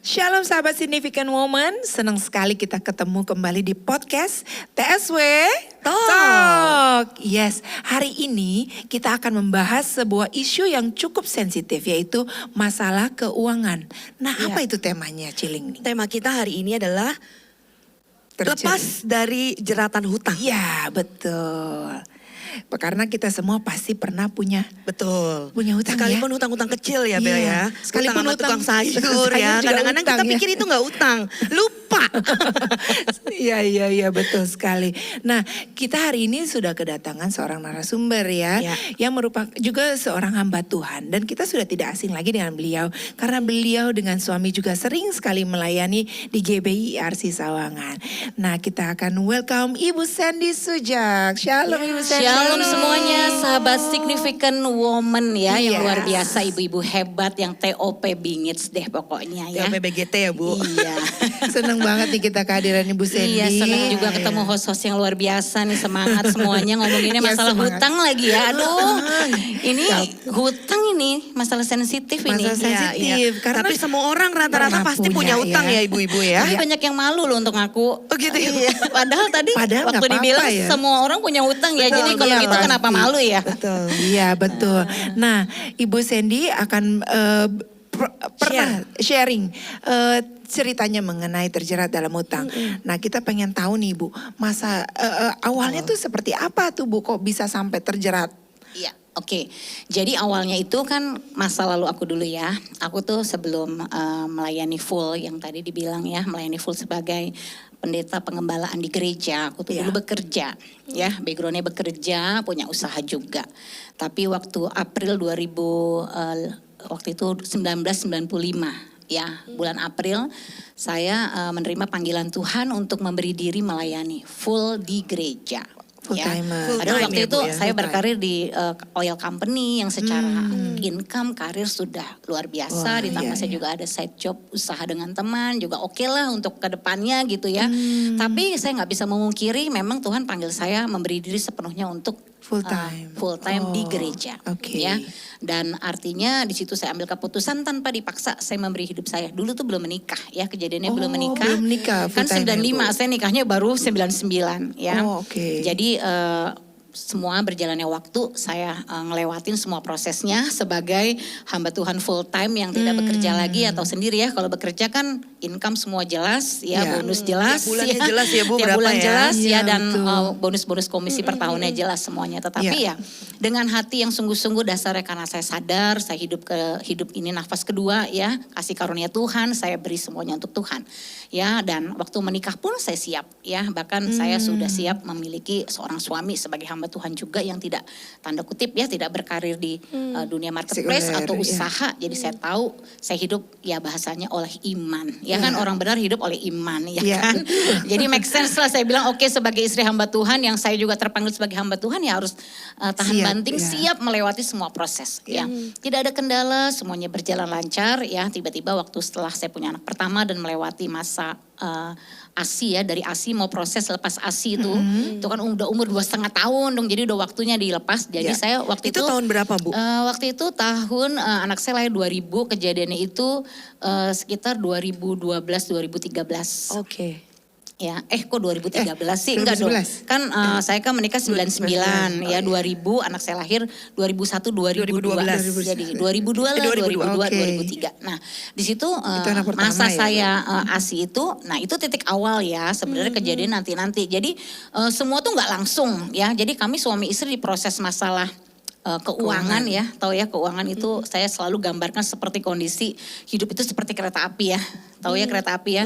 Shalom sahabat Significant Woman, senang sekali kita ketemu kembali di podcast TSW Talk. Yes, hari ini kita akan membahas sebuah isu yang cukup sensitif, yaitu masalah keuangan. Nah, apa itu temanya, Ciling? Tema kita hari ini adalah lepas dari jeratan hutang. Ya, betul. Karena kita semua pasti pernah punya Betul. hutang. Sekalipun hutang-hutang kecil ya Bel ya. Sekalipun hutang sama tukang sayur ya. Kadang-kadang kita pikir itu gak utang. Lupa. Iya betul sekali. Nah, kita hari ini sudah kedatangan seorang narasumber ya. Yang merupakan juga seorang hamba Tuhan. Dan kita sudah tidak asing lagi dengan beliau. Karena beliau dengan suami juga sering sekali melayani di GBI RC Sawangan. Nah, kita akan welcome Ibu Sandy Sujak. Shalom Ibu Sandy. Shalom semuanya, sahabat Significant Woman ya, yang luar biasa, ibu-ibu hebat yang TOP bingits deh pokoknya ya. TOP BGT ya Bu. Iya. Senang banget nih kita kehadiran Ibu Sandy. Iya, senang juga ketemu host-host yang luar biasa nih, semangat semuanya ngomonginnya masalah hutang lagi ya. Aduh, ini hutang ini masalah sensitif ini. Masalah sensitif. Karena tapi semua orang rata-rata pasti punya hutang ya ibu-ibu ya. Tapi banyak yang malu loh untuk ngaku. Oh gitu ya. Padahal tadi waktu dibilang semua orang punya hutang ya. Jadi kalau gitu kenapa malu ya? Betul. Iya betul. Nah, Ibu Sandy akan pernah sharing ceritanya mengenai terjerat dalam hutang. Nah, kita pengen tahu nih Bu, masa awalnya tuh seperti apa tuh Bu, kok bisa sampai terjerat? Iya. Oke, jadi awalnya itu kan masa lalu aku dulu ya. Aku tuh sebelum melayani full yang tadi dibilang ya, melayani full sebagai pendeta pengembalaan di gereja. Aku tuh dulu bekerja ya, backgroundnya bekerja, punya usaha juga. Tapi waktu April 2000, waktu itu 1995 ya, bulan April saya menerima panggilan Tuhan untuk memberi diri melayani full di gereja. Padahal waktu itu saya berkarir di oil company yang secara income karir sudah luar biasa. Ditambah saya juga ada side job usaha dengan teman, juga oke lah untuk kedepannya gitu ya. Tapi saya nggak bisa memungkiri memang Tuhan panggil saya memberi diri sepenuhnya untuk full time di gereja, ya. Dan artinya di situ saya ambil keputusan tanpa dipaksa, saya memberi hidup saya. Dulu tuh belum menikah ya, kejadiannya belum menikah. Belum nikah. Kan 95, saya nikahnya baru 99 ya. Jadi semua berjalannya waktu, saya ngelewatin semua prosesnya sebagai hamba Tuhan full time yang tidak bekerja lagi atau sendiri ya. Kalau bekerja kan income semua jelas ya, bonus jelas. Tiap bulannya jelas ya Bu, tiap berapa bulan ya? jelas ya, dan bonus-bonus komisi per tahunnya jelas semuanya. Tetapi ya dengan hati yang sungguh-sungguh, dasarnya karena saya sadar saya hidup ini nafas kedua ya, kasih karunia Tuhan, saya beri semuanya untuk Tuhan. Ya, dan waktu menikah pun saya siap ya, bahkan saya sudah siap memiliki seorang suami sebagai hamba Tuhan juga yang tidak, tanda kutip ya, tidak berkarir di dunia marketplace atau usaha. Jadi saya tahu saya hidup ya bahasanya oleh iman. Ya kan, orang benar hidup oleh iman ya kan. Jadi make sense lah, saya bilang oke, sebagai istri hamba Tuhan yang saya juga terpanggil sebagai hamba Tuhan ya harus tahan banting, siap melewati semua proses ya. Tidak ada kendala, semuanya berjalan lancar ya. Tiba-tiba waktu setelah saya punya anak pertama dan melewati masa ASI ya, dari ASI mau proses lepas ASI itu kan udah umur 2,5 tahun dong, jadi udah waktunya dilepas. Jadi saya waktu itu tahun berapa Bu? Waktu itu tahun anak saya lahir 2000, kejadiannya itu sekitar 2012-2013. Oke. Ya, kok 2013 sih? Enggak dong. Kan saya kan menikah 99 ya, 2000 anak saya lahir 2001 2012. Jadi 2002 lah, 2003. Nah, di situ masa saya ASI itu, nah itu titik awal ya sebenarnya kejadian nanti-nanti. Jadi semua tuh nggak langsung ya. Jadi kami suami istri diproses masalah keuangan ya, tahu ya, keuangan itu saya selalu gambarkan seperti kondisi hidup itu seperti kereta api ya. Tahu ya kereta api ya?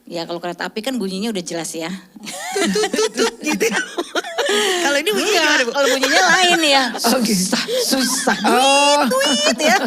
Ya kalau kereta api kan bunyinya udah jelas ya. Tut gitu. Kalau ini bunyinya gimana Kalau bunyinya lain ya. Susah. Duit ya.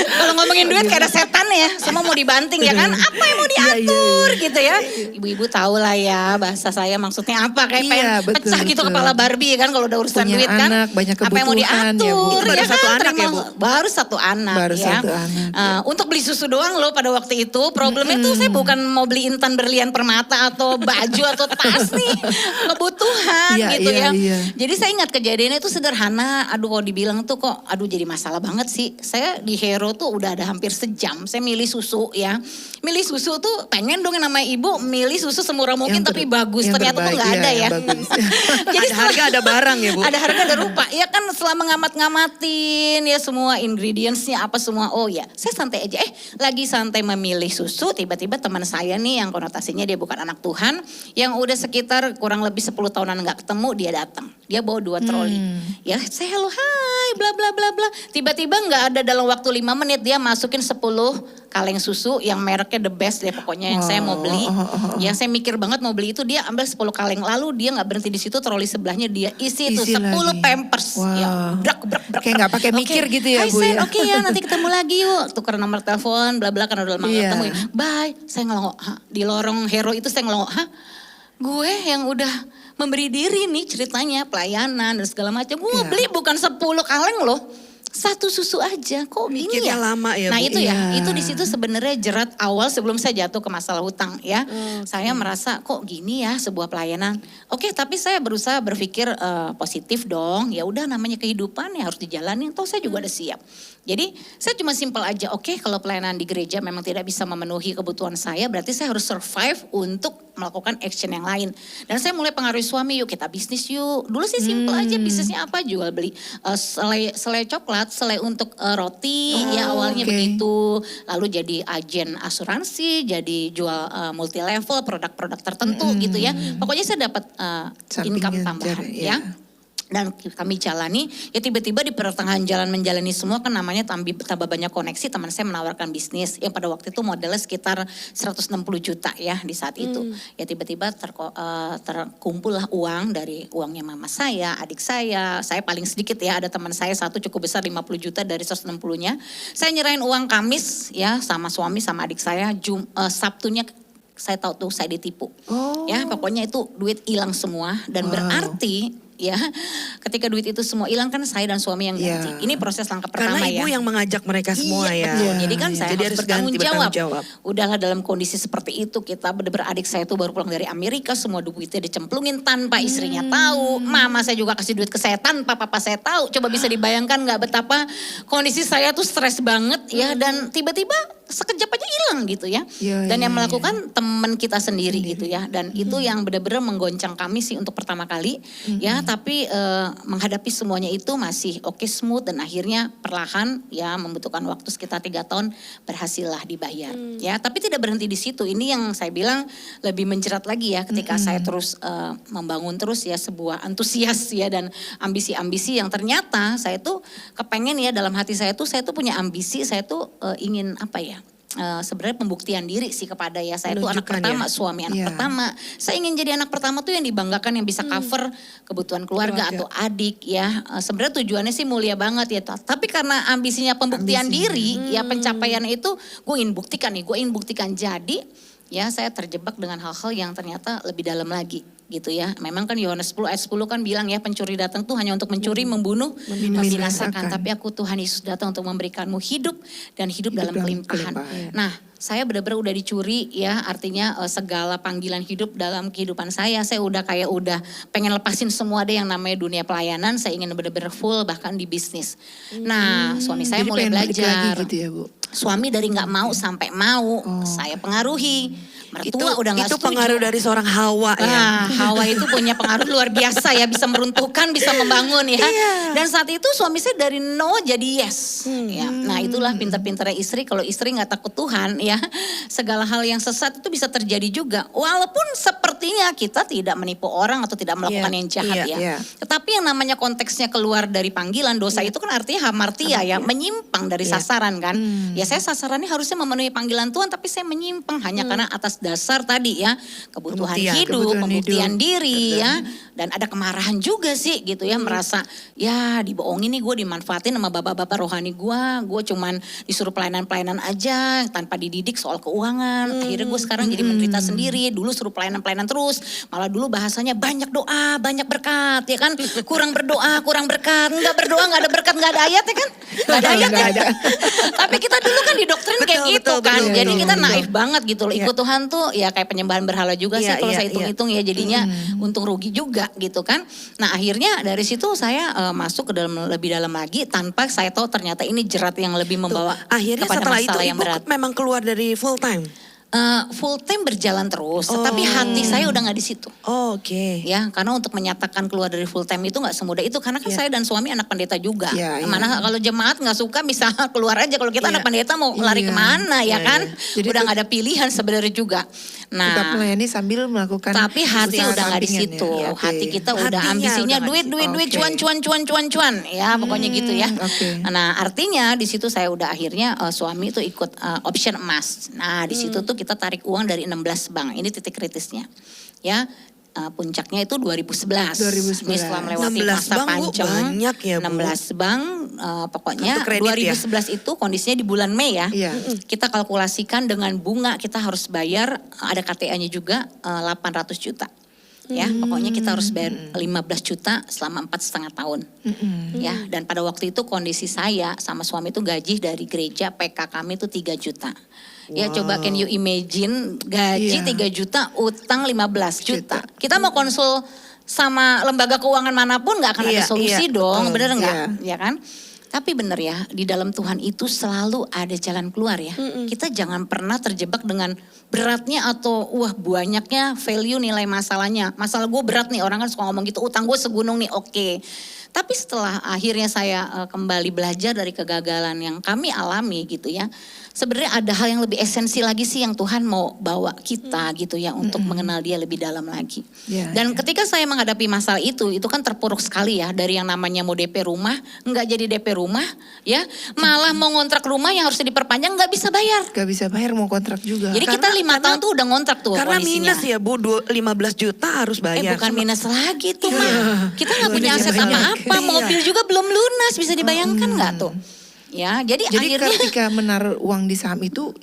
Kalau ngomongin duit kayak ada setan ya. Semua mau dibanting ya kan. Apa yang mau diatur gitu ya. Ibu-ibu tahu lah ya bahasa saya maksudnya apa. Kayak pengen pecah gitu kepala Barbie kan kalau udah urusan Punya duit kan. anak, banyak Apa yang mau kebutuhan ya, Bu. diatur Baru ya satu kan. anak ya, Bu? Baru satu anak Baru ya. satu anak. Untuk beli susu doang loh pada waktu itu. Problemnya tuh saya bukan mau beli intan berlian permata atau baju atau tas nih. Kebutuhan gitu ya. Jadi saya ingat kejadiannya itu sederhana. Aduh kalau dibilang tuh kok aduh jadi masalah banget sih. Saya di Hero tuh udah ada hampir sejam. Saya milih susu ya. Milih susu tuh pengen dong yang namanya ibu milih susu semurah mungkin tapi bagus. Ternyata tuh nggak ada ya. Jadi ada harga ada barang ya Bu. Ada harga ada rupa. Ya kan setelah ngamat-ngamatin ya semua ingredientsnya apa semua. Oh ya saya santai aja. Lagi santai memilih susu tiba-tiba teman saya nih yang konotasinya dia bukan anak Tuhan. Yang udah sekitar kurang lebih 10 tahunan nggak ketemu dia datang. Dia bawa 2 troli. Ya saya hello hai bla bla bla bla. Tiba-tiba nggak ada dalam waktu 5 menit dia masukin 10 kaleng susu yang mereknya the best ya pokoknya yang saya mau beli. Yang saya mikir banget mau beli itu dia ambil 10 kaleng lalu dia nggak berhenti di situ troli sebelahnya dia isi itu 10 lagi. Pampers. Ya, brak. Kayak nggak pakai mikir gitu ya Bu ya. Oke ya nanti ketemu lagi yuk. Tukar nomor telepon bla bla karena udah lama nggak ketemu ya. Bye. Saya ngelongok. Di lorong Hero itu saya ngelongok. Gue yang udah memberi diri nih ceritanya pelayanan dan segala macam. Gue beli bukan 10 kaleng loh. 1 susu aja, kok gini ya? Lama ya, Nah Bu? itu ya, itu di situ sebenarnya jerat awal sebelum saya jatuh ke masalah hutang ya. Saya merasa kok gini ya sebuah pelayanan. Oke, tapi saya berusaha berpikir positif dong. Ya udah namanya kehidupan ya harus dijalani. Toh saya juga udah siap. Jadi saya cuma simpel aja, oke kalau pelayanan di gereja memang tidak bisa memenuhi kebutuhan saya, berarti saya harus survive untuk melakukan action yang lain. Dan saya mulai pengaruhi suami, yuk kita bisnis yuk. Dulu sih simpel aja, bisnisnya apa? Jual beli selai coklat, selai untuk roti, ya awalnya begitu. Lalu jadi agen asuransi, jadi jual multi level, produk-produk tertentu gitu ya. Pokoknya saya dapat income tambahan ya. Dan kami jalani, ya tiba-tiba di pertengahan jalan menjalani semua kan namanya tambah banyak koneksi, teman saya menawarkan bisnis yang pada waktu itu modelnya sekitar 160 juta ya di saat itu. Ya tiba-tiba terkumpul lah uang dari uangnya mama saya, adik saya paling sedikit ya, ada teman saya satu cukup besar 50 juta dari 160-nya. Saya nyerahin uang Kamis ya sama suami sama adik saya, Sabtunya saya tahu tuh saya ditipu. Ya pokoknya itu duit hilang semua dan berarti ya ketika duit itu semua hilang kan saya dan suami yang ganti. Ini proses langkah pertama Karena ya. ibu yang mengajak mereka semua ya. Betul. Jadi kan saya Jadi harus bertanggung jawab. Udahlah dalam kondisi seperti itu kita beradik saya tuh baru pulang dari Amerika semua duitnya dicemplungin tanpa istrinya tahu. Mama saya juga kasih duit ke saya tanpa papa saya tahu. Coba bisa dibayangkan nggak betapa kondisi saya tuh stres banget ya dan tiba-tiba sekejap aja hilang gitu ya. Dan yang melakukan teman kita sendiri gitu ya. Dan itu yang benar-benar menggoncang kami sih untuk pertama kali ya. Tapi menghadapi semuanya itu masih oke smooth dan akhirnya perlahan ya membutuhkan waktu sekitar 3 tahun berhasillah dibayar. Ya tapi tidak berhenti di situ. Ini yang saya bilang lebih menjerat lagi ya ketika saya terus membangun terus ya sebuah antusias ya dan ambisi-ambisi yang ternyata saya tuh kepengen ya dalam hati saya tuh punya ambisi, saya tuh ingin apa ya? Sebenarnya pembuktian diri sih kepada ya saya tuh anak pertama, suami anak pertama. Saya ingin jadi anak pertama tuh yang dibanggakan, yang bisa cover kebutuhan keluarga atau adik ya. Sebenarnya tujuannya sih mulia banget ya. Tapi karena ambisinya pembuktian diri ya pencapaiannya itu gue ingin buktikan jadi ya saya terjebak dengan hal-hal yang ternyata lebih dalam lagi gitu ya. Memang kan Yohanes 10 ayat 10 kan bilang ya pencuri datang tuh hanya untuk mencuri, membunuh, membinasakan. Tapi aku Tuhan Yesus datang untuk memberikanmu hidup dan hidup dalam kelimpahan. Nah saya benar-benar udah dicuri ya artinya segala panggilan hidup dalam kehidupan saya udah pengen lepasin semua deh yang namanya dunia pelayanan. Saya ingin benar-benar full bahkan di bisnis. Nah suami saya mulai belajar. Gitu ya, Bu? Suami dari nggak mau sampai mau, saya pengaruhi. Mertua udah nggak setuju. Itu pengaruh dari seorang Hawa ya. Nah, Hawa itu punya pengaruh luar biasa ya, bisa meruntuhkan, bisa membangun ya. Dan saat itu suami saya dari no jadi yes. Ya. Nah itulah pintar-pintarnya istri, kalau istri nggak takut Tuhan ya, segala hal yang sesat itu bisa terjadi juga. Walaupun sepertinya kita tidak menipu orang atau tidak melakukan yang jahat ya. Tetapi yang namanya konteksnya keluar dari panggilan, dosa itu kan artinya hamartia ya, menyimpang dari sasaran kan. Ya saya sasarannya harusnya memenuhi panggilan Tuhan, tapi saya menyimpang hanya karena atas dasar tadi ya kebutuhan hidup, pembuktian diri ya. Dan ada kemarahan juga sih gitu ya, merasa ya dibohongin nih, gue dimanfaatin sama bapak-bapak rohani gue cuman disuruh pelayanan-pelayanan aja tanpa dididik soal keuangan. Akhirnya gue sekarang jadi menderita sendiri, dulu suruh pelayanan-pelayanan terus, malah dulu bahasanya banyak doa, banyak berkat ya kan, kurang berdoa, kurang berkat, enggak berdoa, enggak ada berkat, enggak ada ayat ya kan, enggak ada ayat ya. Tapi kita dulu kan didoktrin kayak gitu kan, jadi kita naif banget gitu loh, ikut Tuhan tuh ya kayak penyembahan berhala juga sih kalau saya hitung-hitung ya, jadinya untung rugi juga gitu kan. Nah akhirnya dari situ saya masuk ke dalam lebih dalam lagi tanpa saya tahu ternyata ini jerat yang lebih membawa Akhirnya kepada setelah masalah itu yang ibu berat. memang keluar dari full time. Full time berjalan terus, tetapi hati saya udah nggak di situ. Oh, oke. Ya, karena untuk menyatakan keluar dari full time itu nggak semudah itu, karena kan saya dan suami anak pendeta juga. Mana kalau jemaat nggak suka bisa keluar aja, kalau kita anak pendeta mau lari kemana ya kan? Jadi udah nggak ada pilihan sebenarnya juga. Kita Nah, melayani sambil melakukan tapi hati usaha udah nggak di sampingan situ. ya. Hati kita udah Hatinya ambisinya udah nggak di duit, situ. cuan, ya pokoknya gitu ya. Oke. Nah artinya di situ saya udah akhirnya suami itu ikut option emas. Nah di situ tuh kita tarik uang dari 16 bank. Ini titik kritisnya. Ya. Puncaknya itu 2011. 2011. Ini setelah melewati 16 masa bank, Bu, panjang. banyak ya, Bu. 16 bank, pokoknya Kartu kredit 2011 itu kondisinya di bulan Mei ya. Iya. Kita kalkulasikan dengan bunga kita harus bayar, ada KTA-nya juga 800 juta. Ya, pokoknya kita harus bayar 15 juta selama 4,5 tahun. Ya, dan pada waktu itu kondisi saya sama suami itu gaji dari gereja PK kami itu 3 juta. Ya coba can you imagine gaji 3 juta, utang 15 juta. Kita mau konsul sama lembaga keuangan manapun nggak akan ada solusi dong, bener nggak? Ya kan? Tapi bener ya, di dalam Tuhan itu selalu ada jalan keluar ya. Kita jangan pernah terjebak dengan beratnya atau banyaknya value nilai masalahnya. Masalah gue berat nih, orang kan suka ngomong gitu, utang gue segunung nih, oke. Tapi setelah akhirnya saya kembali belajar dari kegagalan yang kami alami gitu ya. Sebenarnya ada hal yang lebih esensi lagi sih yang Tuhan mau bawa kita gitu ya untuk mengenal Dia lebih dalam lagi. Dan ketika saya menghadapi masalah itu kan terpuruk sekali ya, dari yang namanya mau DP rumah, nggak jadi DP rumah ya, malah mau ngontrak rumah yang harus diperpanjang nggak bisa bayar. Gak bisa bayar, mau kontrak juga. Jadi kita 5 tahun tuh udah ngontrak tuh Karena kondisinya. minus ya Bu, 15 juta harus bayar. Bukan minus lagi tuh mah. Kita nggak punya aset apa-apa, mobil juga belum lunas, bisa dibayangkan nggak tuh? Ya, jadi akhirnya ketika menaruh uang di saham itu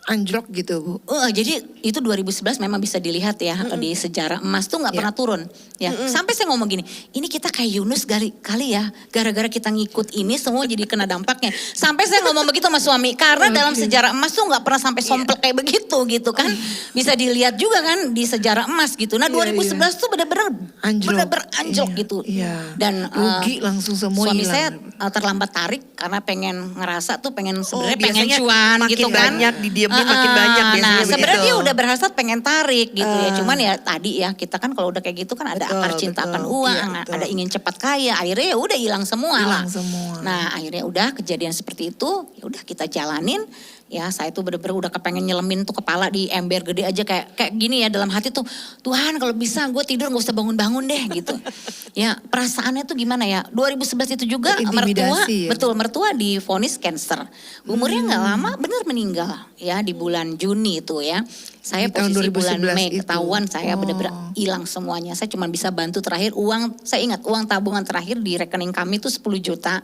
anjlok gitu Bu. Jadi itu 2011 memang bisa dilihat ya di sejarah emas tuh nggak pernah turun. Ya, sampai saya ngomong gini, ini kita kayak Yunus kali ya, gara-gara kita ngikut ini semua jadi kena dampaknya. Sampai saya ngomong begitu sama suami, karena dalam sejarah emas tuh nggak pernah sampai somplek kayak begitu gitu kan. Bisa dilihat juga kan di sejarah emas gitu. Nah 2011 tuh benar-benar anjlok gitu. Dan rugi langsung semua suami hilang. saya terlambat tarik karena pengen ngerasa tuh pengen sebenarnya pengen biasanya cuan makin gitu kan. banyak didiemin makin banyak biasanya Nah sebenarnya dia begitu. udah berhasrat pengen tarik gitu ya. Cuman ya tadi ya kita kan kalau udah kayak gitu kan ada akar cinta akan uang, ada ingin cepat kaya. Akhirnya ya udah hilang semua lah. Nah akhirnya udah kejadian seperti itu, ya udah kita jalanin. Ya saya tuh bener-bener udah kepengen nyelemin tuh kepala di ember gede aja kayak gini ya dalam hati tuh. Tuhan kalau bisa gue tidur gak usah bangun-bangun deh gitu. Ya perasaannya tuh gimana ya. 2011 itu juga mertua, ya? betul mertua divonis cancer. Umurnya gak lama bener meninggal ya di bulan Juni itu ya. Saya Di tahun posisi bulan 2011 Mei itu. ketahuan saya bener-bener hilang semuanya. Saya cuma bisa bantu terakhir uang, saya ingat uang tabungan terakhir di rekening kami itu 10 juta.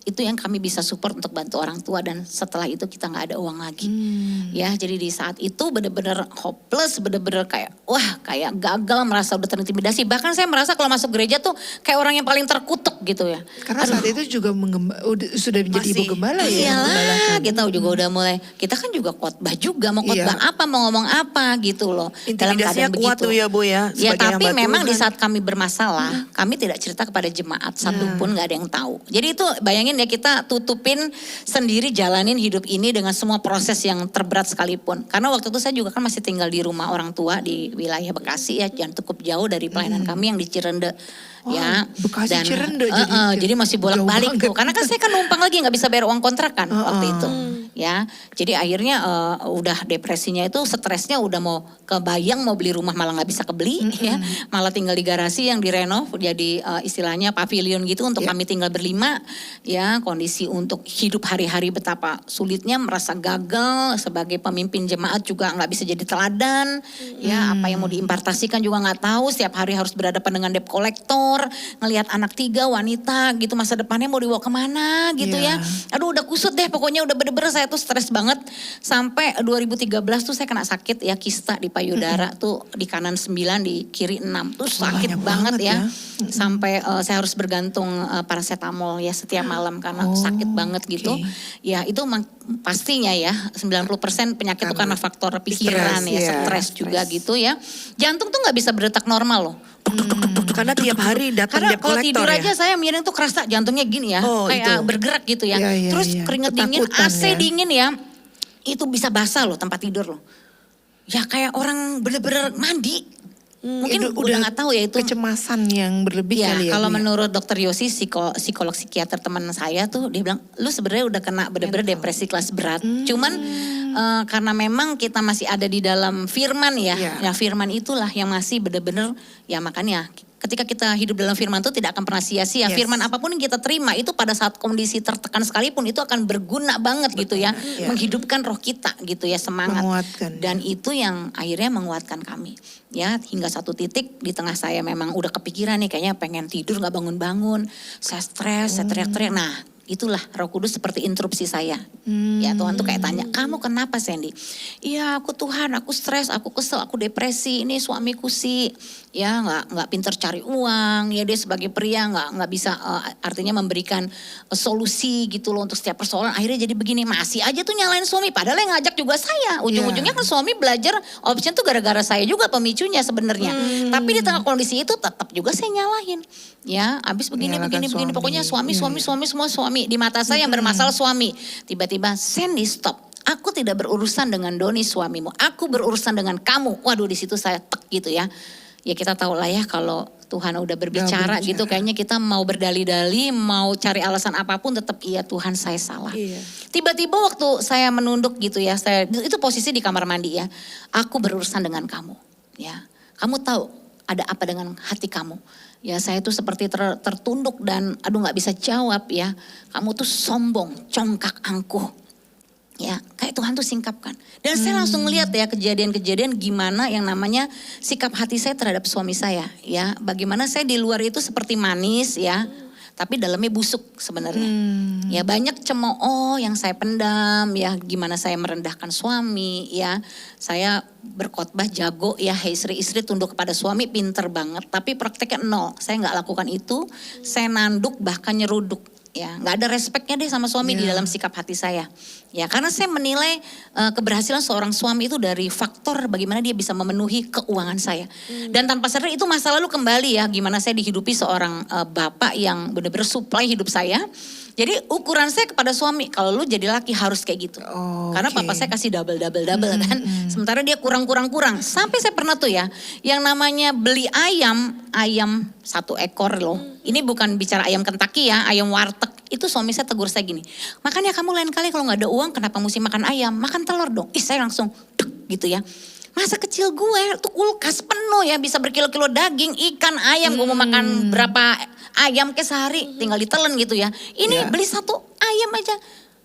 Itu yang kami bisa support untuk bantu orang tua dan setelah itu kita nggak ada uang lagi. Ya, jadi di saat itu bener-bener hopeless, bener-bener kayak kayak gagal, merasa udah terintimidasi. Bahkan saya merasa kalau masuk gereja tuh kayak orang yang paling terkutuk gitu ya. Karena saat itu juga sudah menjadi ibu gembala ya. Iyalah, kita juga udah mulai, kita kan juga khotbah juga, mau khotbah apa, mau ngomong apa gitu loh. Dalam Intimidasinya keadaan kuat begitu. tuh ya Bu ya. Ya sebagai tapi hamba memang di Tuhan. saat kami bermasalah, kami tidak cerita kepada jemaat satupun, nggak ada yang tahu. Jadi itu bayangin ya, kita tutupin sendiri, jalanin hidup ini dengan semua proses yang terberat sekalipun. Karena waktu itu saya juga kan masih tinggal di rumah orang tua di wilayah Bekasi ya, yang cukup jauh dari pelayanan kami yang di Cirende. Ya, Bekasi Cirende jadi masih bolak-balik tuh. Karena kan saya kan numpang lagi nggak bisa bayar uang kontrakan waktu itu. ya. Jadi akhirnya udah depresinya itu, stresnya udah mau kebayang mau beli rumah malah nggak bisa kebeli ya, malah tinggal di garasi yang direnov jadi istilahnya pavilion gitu untuk kami tinggal berlima ya. Kondisi untuk hidup hari-hari betapa sulitnya, merasa gagal sebagai pemimpin jemaat juga nggak bisa jadi teladan ya, apa yang mau diimpartasikan juga nggak tahu, setiap hari harus berhadapan dengan debt collector, ngelihat anak 3 wanita gitu, masa depannya mau dibawa kemana gitu ya. Aduh udah kusut deh pokoknya, udah bener-bener saya tuh stres banget. Sampai 2013 tuh saya kena sakit ya, kista di payudara tuh, di kanan 9 di kiri 6 tuh sakit banget ya. Sampai saya harus bergantung paracetamol ya setiap malam karena sakit banget gitu. Ya itu pastinya ya 90% penyakit itu karena faktor pikiran ya, stres juga gitu ya. Jantung tuh nggak bisa berdetak normal loh. Karena tiap hari datang Karena debt kalau collector tidur ya. aja saya miring tuh kerasa jantungnya gini ya, kayak bergerak gitu ya. Terus keringet dingin, Ketakutan AC ya. dingin ya, itu bisa basah loh tempat tidur loh. Ya kayak orang bener-bener mandi. Mungkin udah nggak tahu ya itu. Kecemasan yang berlebih Ya, kali ya. kalau Bu, ya? menurut dokter Yosi, psikolog psikiater teman saya tuh, dia bilang lu sebenarnya udah kena bener-bener depresi kelas berat. Cuman karena memang kita masih ada di dalam firman ya, ya firman itulah yang masih bener-bener ya, makanya ketika kita hidup dalam firman itu tidak akan pernah sia-sia. Firman apapun yang kita terima itu pada saat kondisi tertekan sekalipun itu akan berguna banget gitu ya. Menghidupkan roh kita gitu ya, semangat. Menguatkan. Dan itu yang akhirnya menguatkan kami. Ya hingga satu titik di tengah saya memang udah kepikiran nih, kayaknya pengen tidur gak bangun-bangun. Saya stres, saya teriak-teriak. Nah itulah Roh Kudus seperti interupsi saya. Ya Tuhan tuh kayak tanya, kamu kenapa Sandy? Iya aku Tuhan, aku stres, aku kesel, aku depresi. Ini suamiku sih ya nggak pinter cari uang. Ya dia sebagai pria nggak bisa artinya memberikan solusi gitu loh untuk setiap persoalan. Akhirnya jadi begini, masih aja tuh nyalain suami. Padahal yang ngajak juga saya. Ujung-ujungnya kan suami belajar option tuh gara-gara saya juga pemicunya sebenarnya. Tapi di tengah kondisi itu tetap juga saya nyalahin. Ya abis begini. Pokoknya suami semua suami. Di mata saya yang bermasalah suami. Tiba-tiba Sandy stop. Aku tidak berurusan dengan Doni suamimu. Aku berurusan dengan kamu. Waduh di situ saya tek gitu ya. Ya kita tahu lah ya kalau Tuhan udah berbicara gitu, kayaknya kita mau berdali-dali, mau cari alasan apapun tetap iya Tuhan saya salah. Tiba-tiba waktu saya menunduk gitu ya, itu posisi di kamar mandi ya. Aku berurusan dengan kamu. Ya, kamu tahu ada apa dengan hati kamu? Ya saya tuh seperti tertunduk dan aduh nggak bisa jawab ya. Kamu tuh sombong, congkak angkuh. Ya kayak Tuhan tuh singkapkan. Dan saya langsung melihat ya kejadian-kejadian gimana yang namanya sikap hati saya terhadap suami saya. Ya bagaimana saya di luar itu seperti manis ya. Tapi dalamnya busuk sebenarnya. Ya banyak cemooh yang saya pendam ya, gimana saya merendahkan suami ya. Saya berkhotbah jago ya, hei istri-istri tunduk kepada suami, pinter banget. Tapi prakteknya nol, saya nggak lakukan itu. Saya nanduk bahkan nyeruduk. Ya, nggak ada respeknya deh sama suami di dalam sikap hati saya. Ya, karena saya menilai keberhasilan seorang suami itu dari faktor bagaimana dia bisa memenuhi keuangan saya. Dan tanpa sadar itu masa lalu kembali ya, gimana saya dihidupi seorang bapak yang benar-benar supply hidup saya. Jadi ukuran saya kepada suami, kalau lu jadi laki harus kayak gitu. Karena papa saya kasih double kan. Sementara dia kurang. Sampai saya pernah tuh ya, yang namanya beli ayam 1 ekor loh. Ini bukan bicara ayam Kentucky ya, ayam warteg. Itu suami saya tegur saya gini, makanya kamu lain kali kalau gak ada uang kenapa mesti makan ayam, makan telur dong. Saya langsung gitu ya. Masa kecil gue tuh kulkas penuh ya, bisa berkilo-kilo daging, ikan, ayam. Gue mau makan berapa ayam ke sehari, tinggal ditelen gitu ya. Ini beli 1 ayam aja.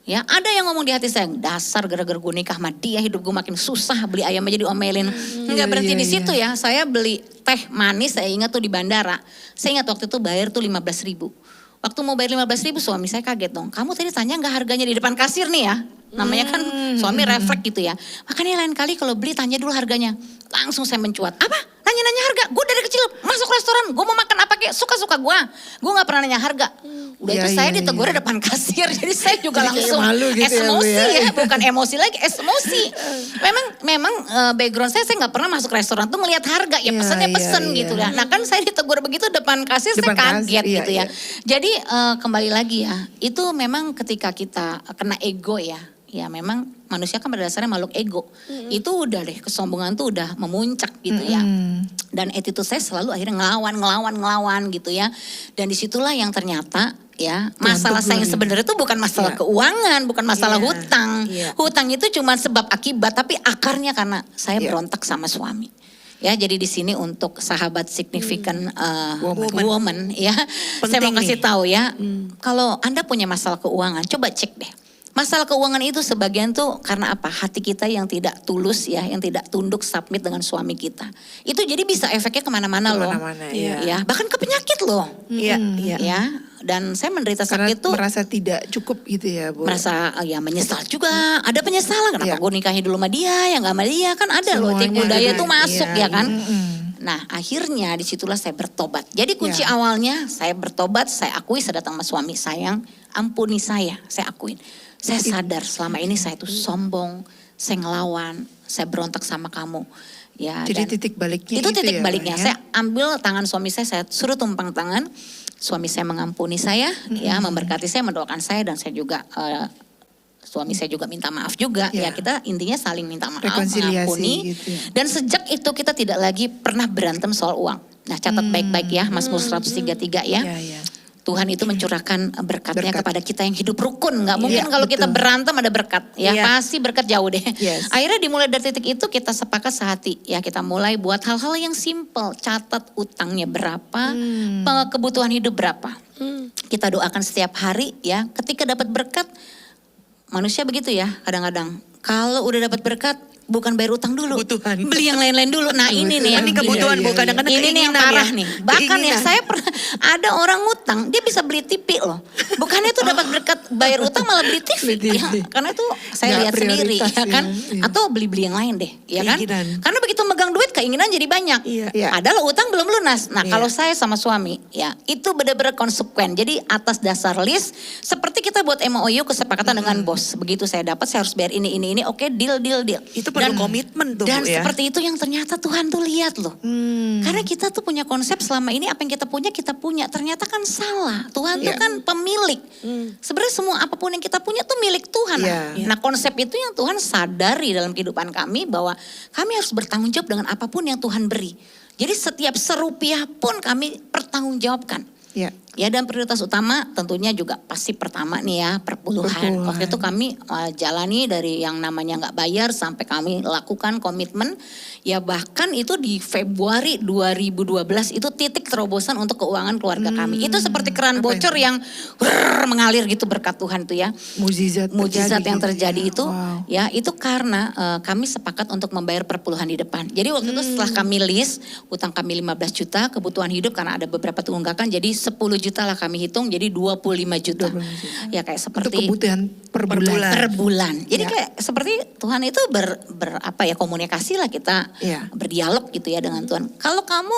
Ya ada yang ngomong di hati saya, dasar gara-gara gue nikah sama dia hidup gue makin susah, beli ayam aja diomelin. Enggak berhenti di situ ya, saya beli teh manis, saya ingat tuh di bandara. Saya ingat waktu itu bayar tuh 15.000. Waktu mau bayar 15.000 suami saya kaget dong. Kamu tadi tanya gak harganya di depan kasir nih ya? Namanya kan suami refleks gitu ya. Makanya lain kali kalau beli tanya dulu harganya. Langsung saya mencuat. Apa? Nanya-nanya harga? Gue dari kecil masuk restoran. Gue mau makan apa kayak suka-suka gue. Gue gak pernah nanya harga. Udah itu saya ditegur di depan kasir. Jadi saya juga langsung gitu emosi ya. Bukan emosi lagi, emosi. Memang background saya gak pernah masuk restoran tuh ngelihat harga. Ya pesennya pesen gitu ya. Nah kan saya ditegur begitu depan kasir, saya kaget gitu ya. Jadi kembali lagi ya. Itu memang ketika kita kena ego ya. Ya memang manusia kan pada dasarnya makhluk ego. Itu udah deh, kesombongan tuh udah memuncak gitu ya. Dan attitude saya selalu akhirnya ngelawan gitu ya. Dan disitulah yang ternyata ya masalah saya yang sebenarnya itu bukan masalah keuangan, bukan masalah hutang. Hutang itu cuma sebab akibat, tapi akarnya karena saya berontak sama suami. Ya, jadi di sini untuk sahabat significant woman ya, saya mau kasih tahu ya, kalau Anda punya masalah keuangan, coba cek deh. Masalah keuangan itu sebagian tuh karena apa? Hati kita yang tidak tulus ya, yang tidak tunduk submit dengan suami kita. Itu jadi bisa efeknya kemana-mana loh. Ya, bahkan ke penyakit loh. Ya, dan saya menderita Karena sakit tuh. merasa tidak cukup gitu ya Bu. Merasa ya menyesal juga. Ada penyesalan, kenapa gue nikahin dulu sama dia, yang gak sama dia. Kan ada loh, etik budaya tuh masuk ya kan. Nah akhirnya disitulah saya bertobat. Jadi kunci awalnya saya bertobat, saya akui saya datang sama suami, sayang ampuni saya akuin. Saya sadar selama ini saya tuh sombong, saya ngelawan, saya berontak sama kamu. Ya, jadi titik baliknya itu titik ya, baliknya. ya? Saya ambil tangan suami saya suruh tumpang tangan. Suami saya mengampuni saya, ya memberkati saya, mendoakan saya, dan saya juga suami saya juga minta maaf juga. Ya kita intinya saling minta maaf, mengampuni. Gitu ya. Dan sejak itu kita tidak lagi pernah berantem soal uang. Nah catat baik-baik ya, Mazmur 133 ya. Tuhan itu mencurahkan berkatnya kepada kita yang hidup rukun. Gak mungkin kalau kita berantem ada berkat. Ya pasti berkat jauh deh. Akhirnya dimulai dari titik itu kita sepakat sehati. Ya kita mulai buat hal-hal yang simple. Catat utangnya berapa, kebutuhan hidup berapa. Kita doakan setiap hari ya. Ketika dapat berkat, manusia begitu ya kadang-kadang. Kalau udah dapat berkat, bukan bayar utang dulu, beli yang lain-lain dulu. Nah ini nih yang ini kebutuhan bukan kadang-kadang ini nih yang parah nih. Bahkan ya saya pernah ada orang utang, dia bisa beli TV loh. Bukannya itu dapat berkat bayar utang malah beli TV. Ya, karena itu saya lihat sendiri ya kan. Atau beli-beli yang lain deh, ya kan. Karena begitu megang duit keinginan jadi banyak. Padahal utang belum lunas. Nah kalau saya sama suami ya itu benar-benar konsekuen. Jadi atas dasar list seperti kita buat MOU kesepakatan dengan bos. Begitu saya dapat saya harus bayar ini. Oke deal. Itu perlu komitmen tuh dan Bu, ya. seperti itu yang ternyata Tuhan tuh lihat loh. Karena kita tuh punya konsep selama ini apa yang kita punya. Ternyata kan salah. Tuhan tuh kan pemilik. Sebenarnya semua apapun yang kita punya tuh milik Tuhan. Nah konsep itu yang Tuhan sadari dalam kehidupan kami bahwa kami harus bertanggung jawab dengan apapun yang Tuhan beri. Jadi setiap serupiah pun kami pertanggungjawabkan. Ya dan prioritas utama tentunya juga pasti pertama nih ya perpuluhan. Waktu itu kami jalani dari yang namanya nggak bayar sampai kami lakukan komitmen. Ya bahkan itu di Februari 2012 itu titik terobosan untuk keuangan keluarga kami. Itu seperti keran bocor yang mengalir gitu berkat Tuhan tuh ya. Mujizat yang terjadi itu ya itu karena kami sepakat untuk membayar perpuluhan di depan. Jadi waktu itu setelah kami list utang kami 15 juta, kebutuhan hidup karena ada beberapa tunggakan jadi 10 juta lah kami hitung jadi 25 juta. Ya kayak seperti itu kebutuhan per bulan. Jadi kayak seperti Tuhan itu komunikasi lah kita berdialog gitu ya dengan Tuhan. Kalau kamu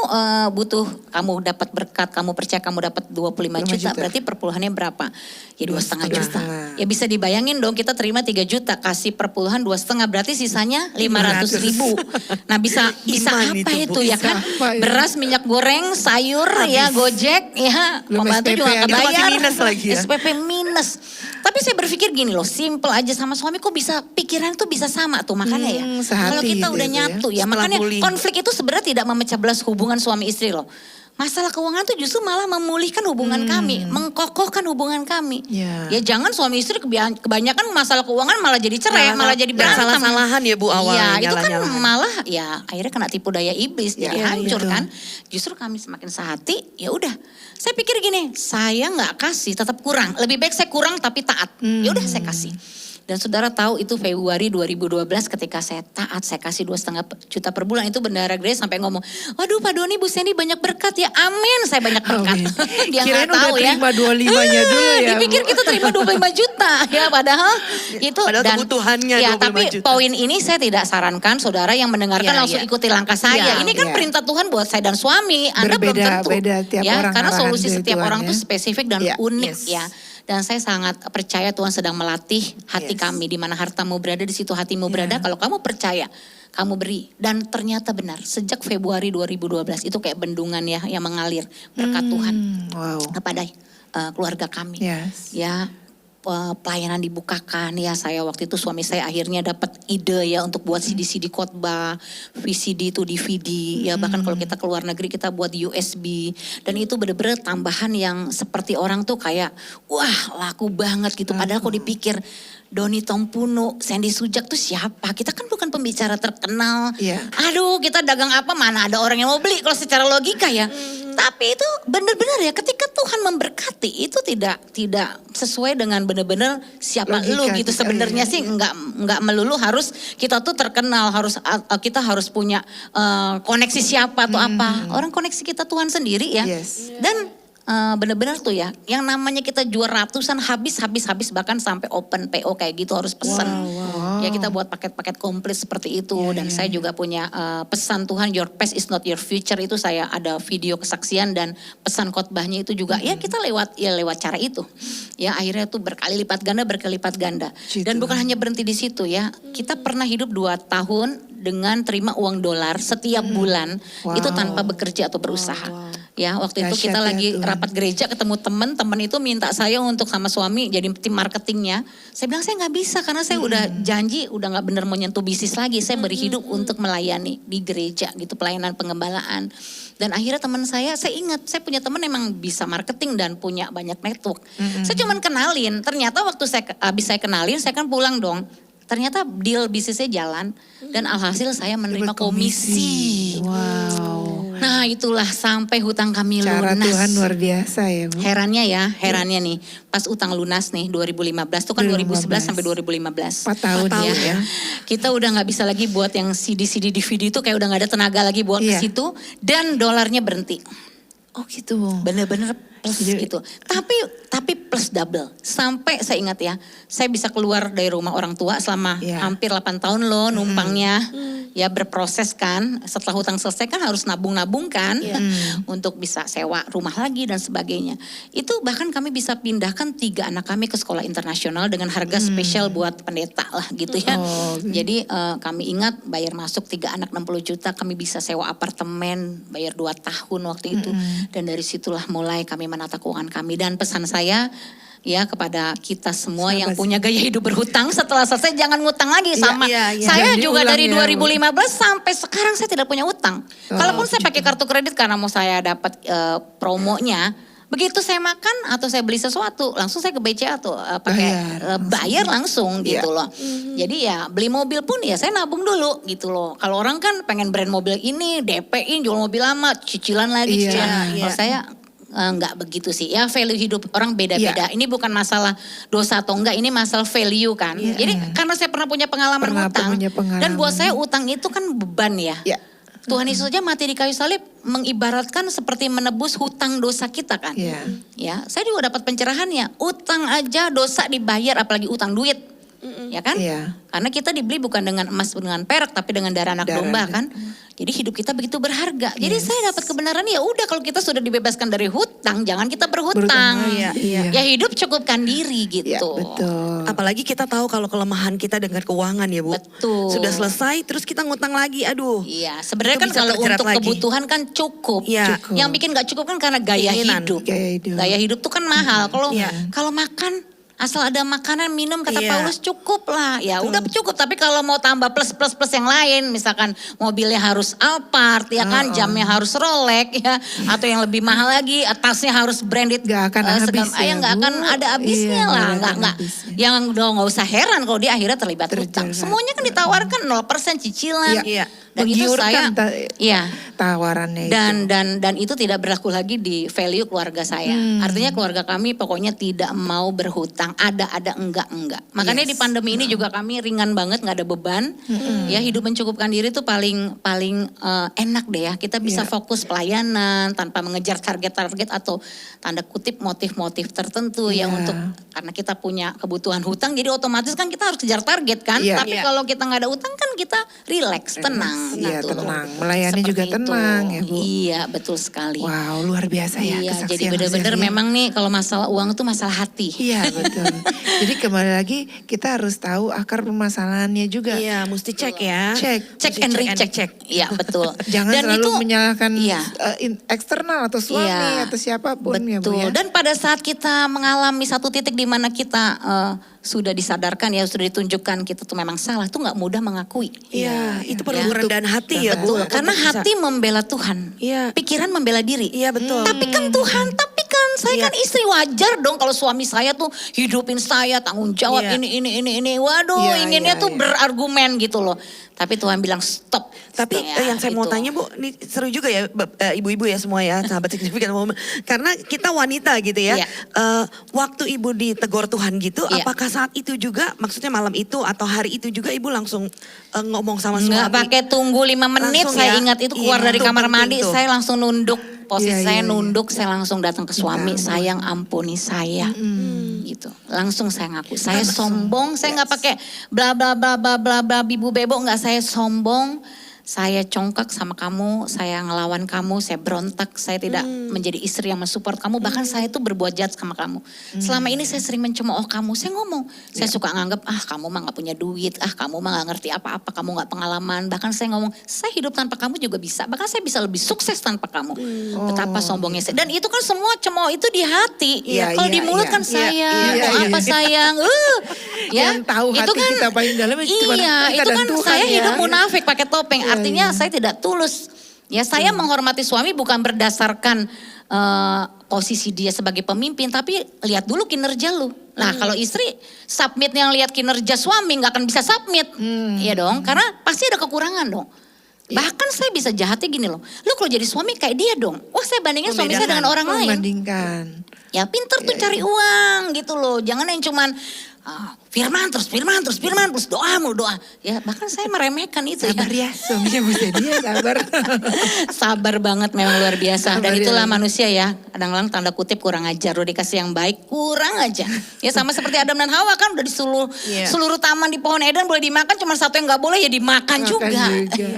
butuh, kamu dapat berkat, kamu percaya kamu dapat 25 juta, berarti perpuluhannya berapa? Ya 2,5 juta. Ya bisa dibayangin dong kita terima 3 juta, kasih perpuluhan 2,5 berarti sisanya 500.000. Nah bisa apa itu ya kan? Beras, minyak goreng, sayur ya, Gojek ya, pembantu juga gak kebayar. Minus lagi ya. SPP minus. Tapi saya berpikir gini loh, simple aja sama suami kok bisa pikiran tuh bisa sama tuh makanya ya. Kalau kita udah nyatu ya, makanya konflik itu sebenarnya tidak memecah belah hubungan suami istri loh. Masalah keuangan tuh justru malah memulihkan hubungan kami, mengkokohkan hubungan kami. Ya jangan suami istri kebanyakan masalah keuangan malah jadi cerai, malah jadi berantem. Salah-salahan ya Bu awalnya. Ya itu kan malah ya akhirnya kena tipu daya iblis, jadi hancur kan. Justru kami semakin sehati, ya udah. Saya pikir gini, saya nggak kasih tetap kurang. Lebih baik saya kurang tapi taat. Ya udah saya kasih. Dan saudara tahu itu Februari 2012 ketika saya taat, saya kasih 2,5 juta per bulan. Itu Bendara Grace sampai ngomong, waduh Pak Doni, Bu Sandy banyak berkat ya, amin saya banyak berkat. Dia nggak tahu ya. Terima 25-nya dulu ya. Dipikir kita terima 25 juta ya padahal itu. Padahal kebutuhannya 25 ya, juta. Tapi poin ini saya tidak sarankan saudara yang mendengarkan langsung ikuti langkah saya. Ini kan perintah Tuhan buat saya dan suami, Anda belum tentu. Ya, karena solusi setiap orang tuh spesifik dan unik ya. Dan saya sangat percaya Tuhan sedang melatih hati kami. Di mana hartamu berada, di situ hatimu berada. Kalau kamu percaya, kamu beri. Dan ternyata benar, sejak Februari 2012 itu kayak bendungan ya yang mengalir berkat Tuhan kepada keluarga kami. Ya, pelayanan dibukakan ya, saya waktu itu suami saya akhirnya dapat ide ya untuk buat CD-CD khotbah, VCD itu DVD ya, bahkan kalau kita keluar negeri kita buat USB, dan itu bener-bener tambahan yang seperti orang tuh kayak wah laku banget gitu. Padahal kalau dipikir Doni Tompuno, Sandy Sujak tuh siapa? Kita kan bukan pembicara terkenal. Iya. Aduh, kita dagang apa, mana ada orang yang mau beli kalau secara logika ya. Tapi itu benar-benar ya, ketika Tuhan memberkati itu tidak sesuai dengan benar-benar siapa Logika lu gitu. kita, Sebenarnya iya, sih enggak melulu harus kita tuh terkenal, kita harus punya koneksi siapa atau apa. Orang koneksi kita Tuhan sendiri ya. Yes. Dan bener-bener tuh ya, yang namanya kita jual ratusan habis bahkan sampai open PO kayak gitu harus pesan. Ya kita buat paket-paket komplit seperti itu. Dan saya juga punya pesan Tuhan, your past is not your future, itu saya ada video kesaksian dan pesan khotbahnya itu juga. Ya kita lewat cara itu. Ya akhirnya tuh berkali lipat ganda. Dan bukan hanya berhenti di situ ya. Kita pernah hidup 2 tahun dengan terima uang dolar setiap bulan. Itu tanpa bekerja atau berusaha. Ya waktu itu kita Dahsyat ya lagi Tuhan. rapat gereja ketemu teman itu minta saya untuk sama suami jadi tim marketingnya. Saya bilang saya nggak bisa karena saya udah janji udah nggak bener mau nyentuh bisnis lagi. Saya beri hidup untuk melayani di gereja gitu, pelayanan pengembalaan. Dan akhirnya teman saya ingat saya punya teman emang bisa marketing dan punya banyak network. Saya cuman kenalin, ternyata waktu habis saya kenalin saya kan pulang dong. Ternyata deal bisnisnya jalan dan alhasil saya menerima komisi. Wow. Nah itulah sampai hutang kami Cara lunas. Tuhan luar biasa ya Bu. Herannya nih, pas utang lunas nih 2015, itu kan 2011 sampai 2015. 4 tahun ya. Kita udah nggak bisa lagi buat yang CD DVD itu, kayak udah nggak ada tenaga lagi buat ke Iya. situ, dan dolarnya berhenti. Oh gitu. Bener-bener plus gitu. Tapi plus double. Sampai saya ingat ya, saya bisa keluar dari rumah orang tua selama hampir 8 tahun loh numpangnya. Ya berproses kan, setelah hutang selesai kan harus nabung-nabung kan. Untuk bisa sewa rumah lagi dan sebagainya. Itu bahkan kami bisa pindahkan 3 anak kami ke sekolah internasional dengan harga spesial buat pendeta lah gitu ya. Jadi kami ingat bayar masuk 3 anak 60 juta, kami bisa sewa apartemen, bayar 2 tahun waktu itu. Dan dari situlah mulai kami menata keuangan kami. Dan pesan saya ya kepada kita semua yang punya gaya hidup berhutang, setelah selesai jangan ngutang lagi sama. Saya Jangan juga diulang dari ya, 2015 sampai sekarang saya tidak punya utang. Kalaupun saya pakai kartu kredit karena mau saya dapat promonya, begitu saya makan atau saya beli sesuatu, langsung saya ke BCA atau bayar langsung gitu loh. Jadi ya beli mobil pun ya saya nabung dulu gitu loh. Kalau orang kan pengen brand mobil ini, DP-in, jual mobil lama, cicilan lagi, cicilan. Kalau saya enggak begitu sih. Ya value hidup orang beda-beda. Ini bukan masalah dosa atau enggak, ini masalah value kan. Jadi karena saya pernah punya pengalaman utang. Dan buat saya utang itu kan beban ya. Tuhan Yesus saja mati di kayu salib mengibaratkan seperti menebus hutang dosa kita kan. Ya, saya juga dapat pencerahannya. Utang aja dosa dibayar, apalagi utang duit. Ya kan? Karena kita dibeli bukan dengan emas dengan perak, tapi dengan darah anak domba kan. Jadi hidup kita begitu berharga. Jadi saya dapat kebenaran, ya udah kalau kita sudah dibebaskan dari hutang, jangan kita berhutang. Ya hidup cukupkan diri gitu. Betul. Apalagi kita tahu kalau kelemahan kita dengan keuangan ya Bu. Betul. Sudah selesai terus kita ngutang lagi, aduh. Iya, sebenarnya Itu kan bisa kalau terjerat untuk lagi. kebutuhan kan cukup. Cukup. Yang bikin gak cukup kan karena gaya Keinginan. hidup. Gaya hidup. Tuh kan mahal. Kalau makan asal ada makanan, minum, kata Paulus cukup lah. Ya udah cukup, tapi kalau mau tambah plus yang lain, misalkan mobilnya harus Alphard, ya kan, jamnya harus Rolex, ya, atau yang lebih mahal lagi, tasnya harus branded. Gak akan habis ya, nggak Bu. akan ada habisnya lah, nggak nggak. habisnya. Yang nggak usah heran kalau dia akhirnya terlibat hutang. Semuanya kan ditawarkan 0% cicilan. Dan itu saya, tawarannya dan itu tidak berlaku lagi di value keluarga saya. Artinya keluarga kami pokoknya tidak mau berhutang, ada enggak. Makanya di pandemi ini juga kami ringan banget, nggak ada beban. Ya hidup mencukupkan diri itu paling enak deh ya. Kita bisa fokus pelayanan tanpa mengejar target-target atau tanda kutip motif-motif tertentu yang untuk karena kita punya kebutuhan hutang, jadi otomatis kan kita harus kejar target kan. Tapi kalau kita nggak ada utang kan kita relax, tenang. Iya gitu. tenang, melayani Seperti juga itu. tenang ya Bu. Iya betul sekali. Wow luar biasa ya Iya, kesaksian jadi benar-benar Mas Zahir. memang nih kalau masalah uang itu masalah hati. Iya betul. betul. Jadi kembali lagi kita harus tahu akar permasalahannya juga. Iya, mesti cek ya. Cek and recheck. Iya betul. Jangan selalu menyalahkan iya. eksternal atau suami Iya, atau siapapun betul. ya Bu ya. Dan pada saat kita mengalami satu titik di mana kita sudah disadarkan ya, sudah ditunjukkan kita tuh memang salah, tuh nggak mudah mengakui. Iya, itu perlu Ya. kerendahan hati ya Bu. Betul, karena hati membela Tuhan, Iya. pikiran membela diri. Iya betul. Tapi kan Tuhan, tapi kan saya kan istri, wajar dong kalau suami saya tuh hidupin saya, tanggung jawab Iya. ini. Waduh, Iya, inginnya iya, tuh iya. berargumen gitu loh. Tapi Tuhan bilang stop. Tapi Ya, yang saya mau itu. tanya Bu, ini seru juga ya ibu-ibu ya semua ya, sahabat signifikan momen. Karena kita wanita gitu ya. Iya. Waktu ibu ditegur Tuhan gitu, Iya. apakah saat itu juga, maksudnya malam itu atau hari itu juga ibu langsung ngomong sama suami? Nggak pakai tunggu 5 menit, Langsung saya ya? ingat itu keluar Iya, dari itu kamar penting mandi, tuh. saya langsung nunduk. Posisi Iya, saya iya, nunduk, saya langsung datang ke suami, Minta ampun. sayang ampuni saya. Gitu. Langsung saya ngaku, saya sombong, saya nggak pakai bla bla bla bla bla bla bibu bebo, nggak, saya sombong. Saya congkak sama kamu, saya ngelawan kamu, saya berontak, saya tidak menjadi istri yang mensupport kamu, bahkan saya tuh berbuat jahat sama kamu. Selama ini saya sering mencemooh kamu, saya ngomong, saya suka nganggap, kamu mah gak punya duit, kamu mah gak ngerti apa-apa, kamu gak pengalaman. Bahkan saya ngomong, saya hidup tanpa kamu juga bisa, bahkan saya bisa lebih sukses tanpa kamu. Betapa sombongnya saya. Dan itu kan semua cemooh itu di hati. Iya, Kalau iya, di mulut iya. kan Iya, sayang, iya, mau iya. apa sayang. Ya, Yang tahu itu hati kan, kita paling dalam cuma iya, kita itu dan kan Tuhan saya ya. hidup munafik pakai topeng. Iya, Artinya iya. saya tidak tulus. Ya saya menghormati suami bukan berdasarkan posisi dia sebagai pemimpin, tapi lihat dulu kinerja lu. Nah kalau istri submit yang lihat kinerja suami nggak akan bisa submit, ya dong, karena pasti ada kekurangan dong. Bahkan saya bisa jahatnya gini loh, lu kalau jadi suami kayak dia dong. Wah saya bandingin suami saya dengan orang lain. Membandingkan. Ya pinter tuh cari uang gitu loh. Jangan yang cuman firman terus doa mulu doa. Ya bahkan saya meremehkan itu Sabar ya, suaminya bisa dia sabar. Sabar banget memang luar biasa. Dan Sabar itulah ya. manusia ya. Kadang-kadang tanda kutip kurang ajar. Udah dikasih yang baik kurang aja. Ya sama seperti Adam dan Hawa kan udah di seluruh taman di pohon Eden boleh dimakan. Cuma satu yang gak boleh ya dimakan Makan juga.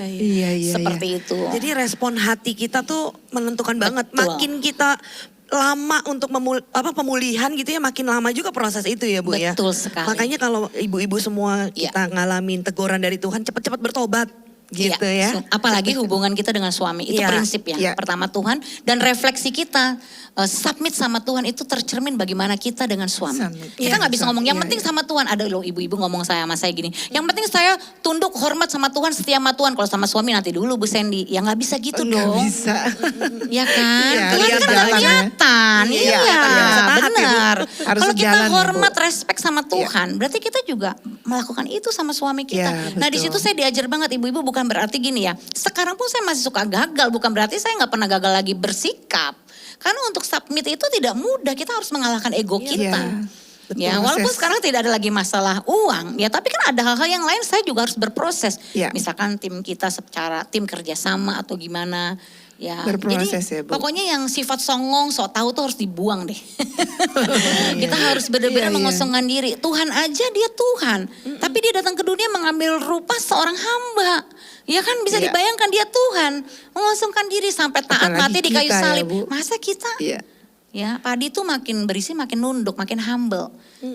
Iya. Seperti itu. Jadi respon hati kita tuh menentukan banget. Betul. Makin kita lama untuk pemulihan gitu ya, makin lama juga proses itu ya Bu ya. Betul sekali. Makanya kalau ibu-ibu semua Iya. kita ngalamin teguran dari Tuhan, cepat-cepat bertobat gitu ya. Apalagi hubungan kita dengan suami itu Iya, prinsip ya. iya. Pertama Tuhan dan refleksi kita submit sama Tuhan itu tercermin bagaimana kita dengan suami. Submit. Kita Iya, nggak bisa ngomong yang iya, penting iya. sama Tuhan. Ada loh ibu-ibu ngomong sama saya gini. Yang penting saya tunduk hormat sama Tuhan, setia sama Tuhan. Kalau sama suami nanti dulu Bu Sandy. Ya nggak bisa gitu Nggak dong. bisa. Ya kan? Iya, Tuhan lihat kan jalannya. kelihatan. Iya, Iya, kelihatan taat ya, Bu. benar. Harus Kalau kita sejalan ya, Bu. hormat, respect sama Tuhan, berarti kita juga melakukan itu sama suami kita. Iya, Nah di situ betul. saya diajar banget ibu-ibu, bukan berarti gini ya. Sekarang pun saya masih suka gagal, bukan berarti saya nggak pernah gagal lagi bersikap. Karena untuk submit itu tidak mudah, kita harus mengalahkan ego kita. betul, Ya, walaupun proses. sekarang tidak ada lagi masalah uang, ya tapi kan ada hal-hal yang lain saya juga harus berproses. Iya. Misalkan tim kita secara tim kerjasama atau gimana. Ya, Berproses jadi ya, Bu. pokoknya yang sifat songong, sok tahu tuh harus dibuang deh. Kita harus benar-benar Iya, iya. mengosongkan diri. Tuhan aja dia Tuhan, tapi dia datang ke dunia mengambil rupa seorang hamba. Ya kan bisa Iya. dibayangkan dia Tuhan, mengosongkan diri sampai taat Apalagi mati di kayu kita ya, salib. Bu. Masa kita? Iya. Ya, padi itu makin berisi, makin nunduk, makin humble.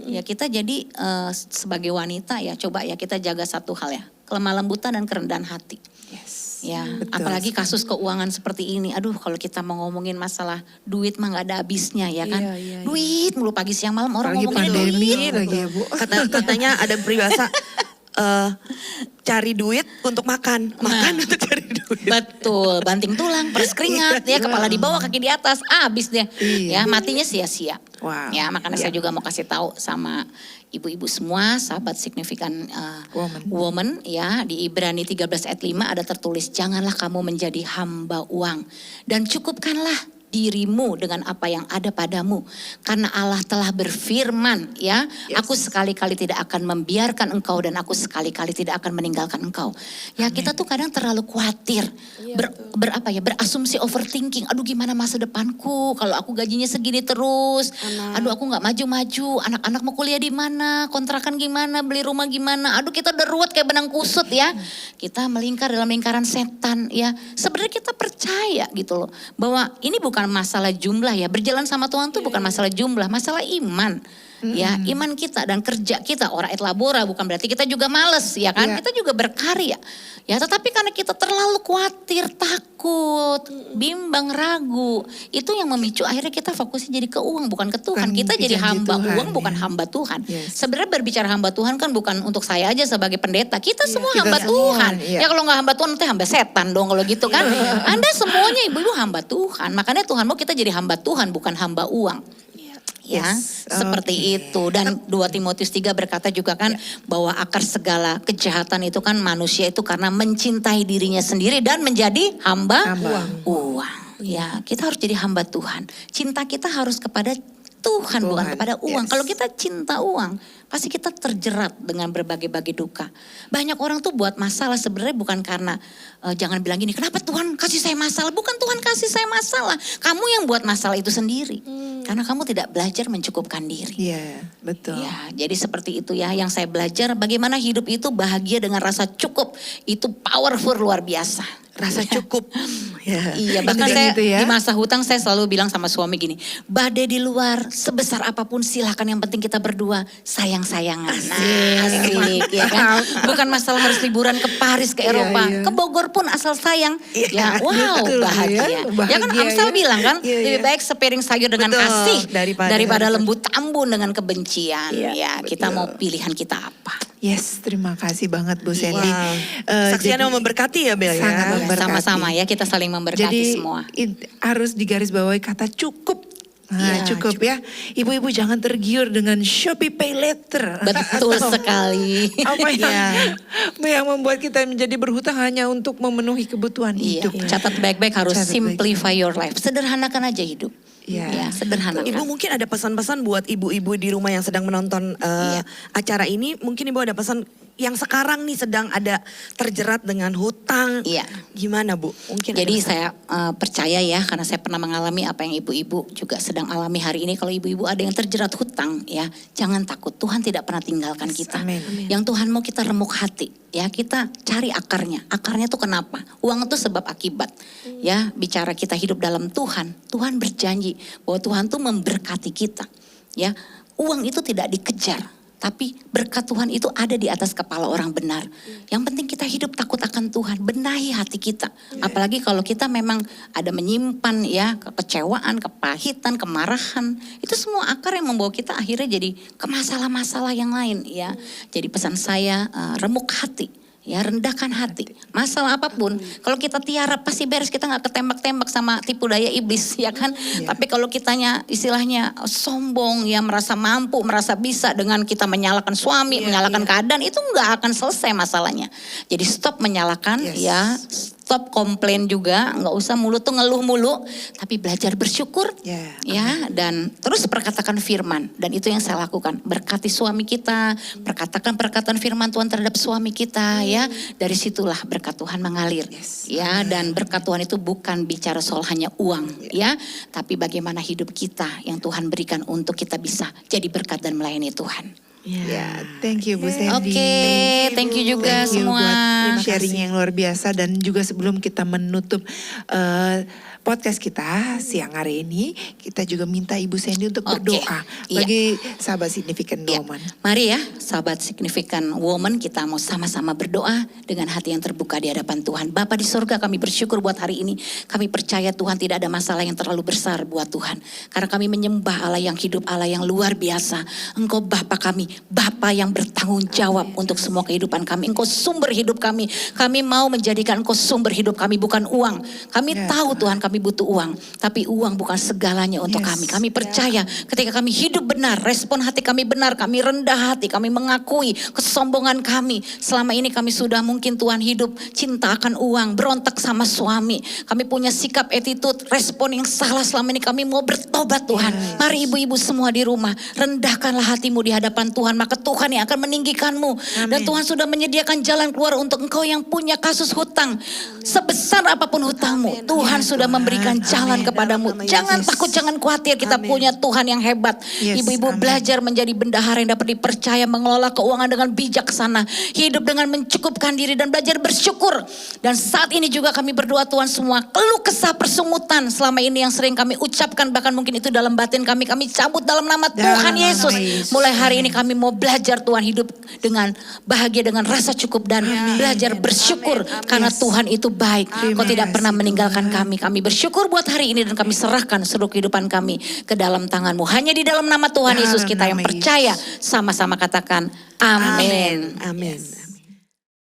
Ya kita jadi sebagai wanita ya coba ya kita jaga satu hal ya, kelemah lembutan dan kerendahan hati. Yes. Ya, Betul apalagi sekali. kasus keuangan seperti ini. Aduh, kalau kita mau ngomongin masalah duit mah nggak ada habisnya ya kan. Iya, iya, iya. Duit mulu pagi siang malam orang Apalagi ngomongin pandemi duit. lagi ya Bu. Katanya ada peribahasa cari duit untuk makan, makan untuk cari duit. Betul, banting tulang, peres keringat, ya kepala di bawah, kaki di atas, habis deh. Iya. Ya, matinya sia-sia. Wow. Ya, makanya Iya. saya juga mau kasih tahu sama ibu-ibu semua, sahabat signifikan woman, ya, di Ibrani 13 ayat 5 ada tertulis, janganlah kamu menjadi hamba uang dan cukupkanlah dirimu dengan apa yang ada padamu. Karena Allah telah berfirman ya, aku sekali-kali tidak akan membiarkan engkau dan aku sekali-kali tidak akan meninggalkan engkau. Ya kita tuh kadang terlalu khawatir, berasumsi overthinking. Aduh gimana masa depanku kalau aku gajinya segini terus. Aduh aku nggak maju-maju, anak-anak mau kuliah di mana, kontrakan gimana, beli rumah gimana. Aduh kita udah ruwet kayak benang kusut ya. Kita melingkar dalam lingkaran setan ya. Sebenarnya kita percaya gitu loh bahwa ini bukan masalah jumlah ya, berjalan sama Tuhan tuh bukan masalah jumlah, masalah iman. Ya, iman kita dan kerja kita, ora et labora, bukan berarti kita juga males ya kan? Kita juga berkarya. Ya, tetapi karena kita terlalu khawatir, takut, bimbang, ragu, itu yang memicu akhirnya kita fokusnya jadi ke uang bukan ke Tuhan. Kita jadi hamba Tuhan, uang bukan hamba Tuhan. Yes. Sebenarnya berbicara hamba Tuhan kan bukan untuk saya aja sebagai pendeta. Kita semua kita hamba semua, Tuhan. iya. Ya kalau nggak hamba Tuhan nanti hamba setan dong kalau gitu kan. Anda semuanya ibu-ibu hamba Tuhan. Makanya Tuhan mau kita jadi hamba Tuhan bukan hamba uang. Ya, Yes. seperti itu. Dan 2 Timotius 3 berkata juga kan bahwa akar segala kejahatan itu kan manusia itu karena mencintai dirinya sendiri dan menjadi hamba uang. Ya, kita harus jadi hamba Tuhan. Cinta kita harus kepada Tuhan, bukan kepada uang. Kalau kita cinta uang, pasti kita terjerat dengan berbagai-bagai duka. Banyak orang tuh buat masalah sebenarnya bukan karena jangan bilang gini, kenapa Tuhan kasih saya masalah? Bukan Tuhan kasih saya masalah. Kamu yang buat masalah itu sendiri. Karena kamu tidak belajar mencukupkan diri. Iya, betul. Ya, jadi seperti itu ya yang saya belajar bagaimana hidup itu bahagia dengan rasa cukup. Itu powerful luar biasa. Rasa cukup. Ya. Iya, bahkan Itu saya gitu ya. di masa hutang saya selalu bilang sama suami gini, badai di luar sebesar apapun silahkan yang penting kita berdua sayang-sayangan. Nah, asik ya kan. Bukan masalah harus liburan ke Paris, ke Eropa, iya. ke Bogor pun asal sayang. Ya, wow, betul, bahagia. ya. Ya kan Bahagia, Amsal ya. bilang kan, Iya, lebih iya. baik sepiring sayur dengan Betul, kasih daripada lembu tambun dengan kebencian. Iya, Ya, kita betul. mau pilihan kita apa? Yes, terima kasih banget Bu Sandy. Wow. Saksiannya memberkati ya Bel ya. Sangat Ya, memberkati. sama-sama ya kita saling memberkati Jadi semua. harus digarisbawahi kata cukup. Nah, Iya, cukup ya. Ibu-ibu jangan tergiur dengan Shopee Pay Later. Betul Atau sekali. Apa Iya. yang membuat kita menjadi berhutang hanya untuk memenuhi kebutuhan Iya, hidup. catat baik-baik harus Catat simplify your life. Sederhanakan aja hidup. Iya. Ya, sederhanakan. Ibu mungkin ada pesan-pesan buat ibu-ibu di rumah yang sedang menonton acara ini. Mungkin ibu ada pesan yang sekarang nih sedang ada terjerat dengan hutang. Iya. Gimana Bu? Mungkin ada Jadi pesan. saya percaya ya karena saya pernah mengalami apa yang ibu-ibu juga sedang alami hari ini. Kalau ibu-ibu ada yang terjerat hutang ya jangan takut. Tuhan tidak pernah tinggalkan kita. amin. Yang Tuhan mau kita remuk hati. Ya kita cari akarnya. Akarnya tuh kenapa? Uang itu sebab akibat. Ya bicara kita hidup dalam Tuhan. Tuhan berjanji bahwa Tuhan tuh memberkati kita. Ya uang itu tidak dikejar. Tapi berkat Tuhan itu ada di atas kepala orang benar. Yang penting kita hidup takut akan Tuhan, benahi hati kita. Apalagi kalau kita memang ada menyimpan ya kekecewaan, kepahitan, kemarahan. Itu semua akar yang membawa kita akhirnya jadi ke masalah-masalah yang lain ya. Jadi pesan saya remuk hati. Ya rendahkan hati, masalah apapun. Kalau kita tiarap pasti beres, kita nggak ketembak-tembak sama tipu daya iblis, ya kan? Tapi kalau kitanya istilahnya sombong, ya merasa mampu, merasa bisa dengan kita menyalahkan suami, menyalahkan keadaan, itu nggak akan selesai masalahnya. Jadi stop menyalahkan, ya. Stop komplain juga, nggak usah mulut tuh ngeluh mulu, tapi belajar bersyukur, ya. Dan terus perkatakan firman, dan itu yang saya lakukan. Berkati suami kita, perkatakan perkataan firman Tuhan terhadap suami kita, ya. Dari situlah berkat Tuhan mengalir, ya. Dan berkat Tuhan itu bukan bicara soal hanya uang, ya. Tapi bagaimana hidup kita yang Tuhan berikan untuk kita bisa jadi berkat dan melayani Tuhan. Ya, thank you Bu Sandy. Oke, thank you juga Thank you semua. buat sharing yang luar biasa dan juga sebelum kita menutup podcast kita siang hari ini, kita juga minta Ibu Sandy untuk Oke, berdoa iya. bagi sahabat Significant Ya, Woman. mari ya sahabat Significant Woman, kita mau sama-sama berdoa dengan hati yang terbuka di hadapan Tuhan. Bapa di sorga, kami bersyukur buat hari ini. Kami percaya Tuhan tidak ada masalah yang terlalu besar buat Tuhan. Karena kami menyembah Allah yang hidup, Allah yang luar biasa. Engkau Bapa kami, Bapa yang bertanggung jawab untuk semua kehidupan kami. Engkau sumber hidup kami. Kami mau menjadikan Engkau sumber hidup kami, bukan uang. Kami tahu Tuhan kami butuh uang. Tapi uang bukan segalanya untuk kami. Kami percaya ketika kami hidup benar, respon hati kami benar, kami rendah hati, kami mengakui kesombongan kami. Selama ini kami sudah mungkin Tuhan hidup cinta akan uang, berontak sama suami. Kami punya sikap attitude, respon yang salah selama ini. Kami mau bertobat Tuhan. Mari ibu-ibu semua di rumah, rendahkanlah hatimu di hadapan Tuhan. Maka Tuhan yang akan meninggikanmu. Dan Tuhan sudah menyediakan jalan keluar untuk engkau yang punya kasus hutang. Sebesar apapun hutangmu, Tuhan sudah memberikan jalan Amin. kepadamu. Dalam nama Jangan Yesus. takut, jangan khawatir. Kita Amin. punya Tuhan yang hebat. Yes, Ibu-ibu amin. belajar menjadi bendahara yang dapat dipercaya, mengelola keuangan dengan bijaksana, hidup dengan mencukupkan diri dan belajar bersyukur. Dan saat ini juga kami berdoa Tuhan, semua keluh kesah persungutan selama ini yang sering kami ucapkan, bahkan mungkin itu dalam batin kami cabut dalam nama Tuhan nama Yesus. Yesus. Mulai hari ini kami mau belajar Tuhan, hidup dengan bahagia, dengan rasa cukup dan belajar bersyukur. Amin. Karena Tuhan itu baik. Kau Terima tidak kasih, pernah meninggalkan Tuhan. kami. Kami bersyukur buat hari ini dan kami serahkan seluruh kehidupan kami ke dalam tangan-Mu. Hanya di dalam nama Tuhan Dalam Yesus kita yang nama percaya, Yesus. sama-sama katakan amin. Amin.